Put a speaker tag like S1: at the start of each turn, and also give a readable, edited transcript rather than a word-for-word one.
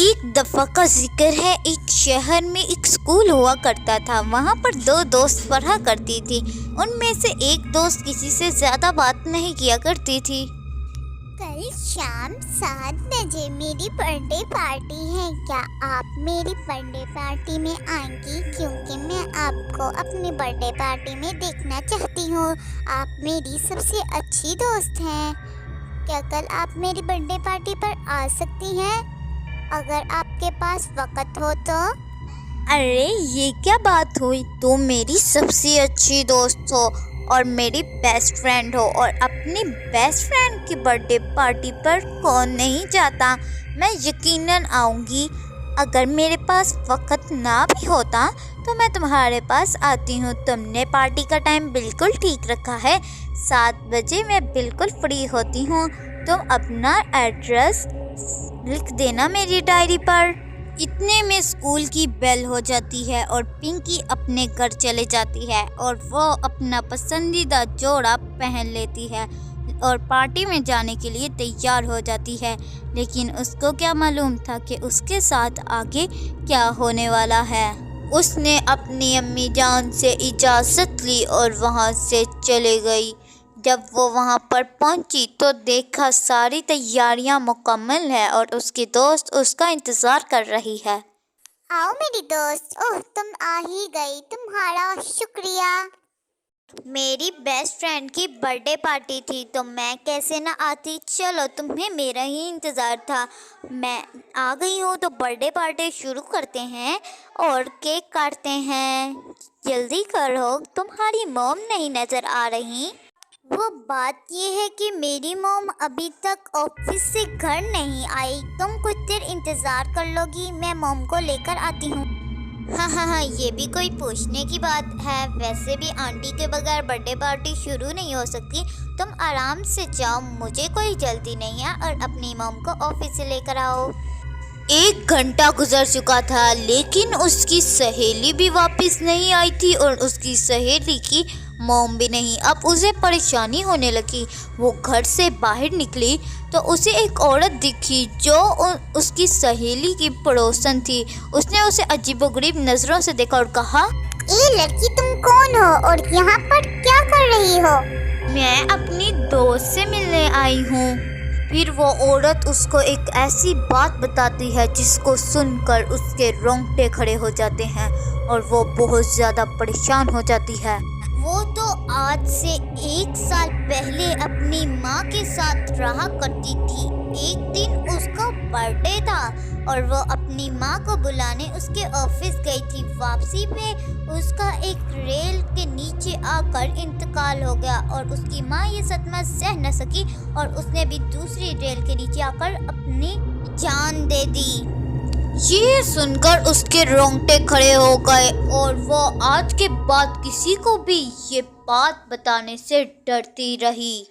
S1: ایک دفعہ کا ذکر ہے، ایک شہر میں ایک اسکول ہوا کرتا تھا۔ وہاں پر دو دوست پڑھا کرتی تھی۔ ان میں سے ایک دوست کسی سے زیادہ بات نہیں کیا کرتی تھی۔
S2: کل شام 7 بجے میری برتھ ڈے پارٹی ہے، کیا آپ میری برتھ ڈے پارٹی میں آئیں گی؟ کیونکہ میں آپ کو اپنی برتھ ڈے پارٹی میں دیکھنا چاہتی ہوں۔ آپ میری سب سے اچھی دوست ہیں۔ کیا کل آپ میری برتھ ڈے پارٹی پر آ سکتی ہیں اگر آپ کے پاس وقت ہو تو؟
S1: ارے یہ کیا بات ہوئی؟ تم میری سب سے اچھی دوست ہو اور میری بیسٹ فرینڈ ہو، اور اپنی بیسٹ فرینڈ کی برتھ ڈے پارٹی پر کون نہیں جاتا؟ میں یقیناً آؤں گی۔ اگر میرے پاس وقت نہ بھی ہوتا تو میں تمہارے پاس آتی ہوں۔ تم نے پارٹی کا ٹائم بالکل ٹھیک رکھا ہے، 7 بجے میں بالکل فری ہوتی ہوں۔ تم اپنا ایڈریس لکھ دینا میری ڈائری پر۔ اتنے میں اسکول کی بیل ہو جاتی ہے اور پنکی اپنے گھر چلے جاتی ہے، اور وہ اپنا پسندیدہ جوڑا پہن لیتی ہے اور پارٹی میں جانے کے لیے تیار ہو جاتی ہے۔ لیکن اس کو کیا معلوم تھا کہ اس کے ساتھ آگے کیا ہونے والا ہے۔ اس نے اپنی امی جان سے اجازت لی اور وہاں سے چلے گئی۔ جب وہ وہاں پر پہنچی تو دیکھا ساری تیاریاں مکمل ہیں اور اس کی دوست اس کا انتظار کر رہی ہے۔
S2: آؤ میری دوست، اوہ تم آ ہی گئی، تمہارا شکریہ۔
S1: میری بیسٹ فرینڈ کی برتھ ڈے پارٹی تھی تو میں کیسے نہ آتی؟ چلو تمہیں میرا ہی انتظار تھا، میں آ گئی ہوں تو برتھ ڈے پارٹی شروع کرتے ہیں اور کیک کاٹتے ہیں۔ جلدی کرو، تمہاری موم نہیں نظر آ رہی۔ وہ بات یہ ہے کہ میری موم ابھی تک آفس سے گھر نہیں آئی۔ تم کچھ دیر انتظار کر لو گی، میں موم کو لے کر آتی ہوں۔ ہاں، یہ بھی کوئی پوچھنے کی بات ہے؟ ویسے بھی آنٹی کے بغیر برتھ ڈے پارٹی شروع نہیں ہو سکتی۔ تم آرام سے جاؤ، مجھے کوئی جلدی نہیں ہے، اور اپنی موم کو آفس سے لے کر آؤ۔ 1 گھنٹہ گزر چکا تھا لیکن اس کی سہیلی بھی واپس نہیں آئی تھی اور اس کی سہیلی کی موم بھی نہیں۔ اب اسے پریشانی ہونے لگی۔ وہ گھر سے باہر نکلی تو اسے ایک عورت دکھی جو اس کی سہیلی کی پڑوسن تھی۔ اس نے اسے عجیب و غریب نظروں سے دیکھا اور کہا،
S2: اے لڑکی، تم کون ہو اور یہاں پر کیا کر رہی ہو؟
S1: میں اپنی دوست سے ملنے آئی ہوں۔ پھر وہ عورت اس کو ایک ایسی بات بتاتی ہے جس کو سن کر اس کے رونگٹے کھڑے ہو جاتے ہیں اور وہ بہت زیادہ پریشان ہو جاتی ہے۔ وہ تو آج سے 1 سال پہلے اپنی ماں کے ساتھ رہا کرتی تھی۔ ایک دن اس کا برتھ ڈے تھا اور وہ اپنی ماں کو بلانے اس کے آفس گئی تھی۔ واپسی پہ اس کا ایک ریل کے نیچے آ کر انتقال ہو گیا اور اس کی ماں یہ صدمہ سہ نہ سکی اور اس نے بھی دوسری ریل کے نیچے آ کر اپنی جان دے دی۔ یہ سن کر اس کے رونگٹے کھڑے ہو گئے اور وہ آج کے بعد کسی کو بھی یہ بات بتانے سے ڈرتی رہی۔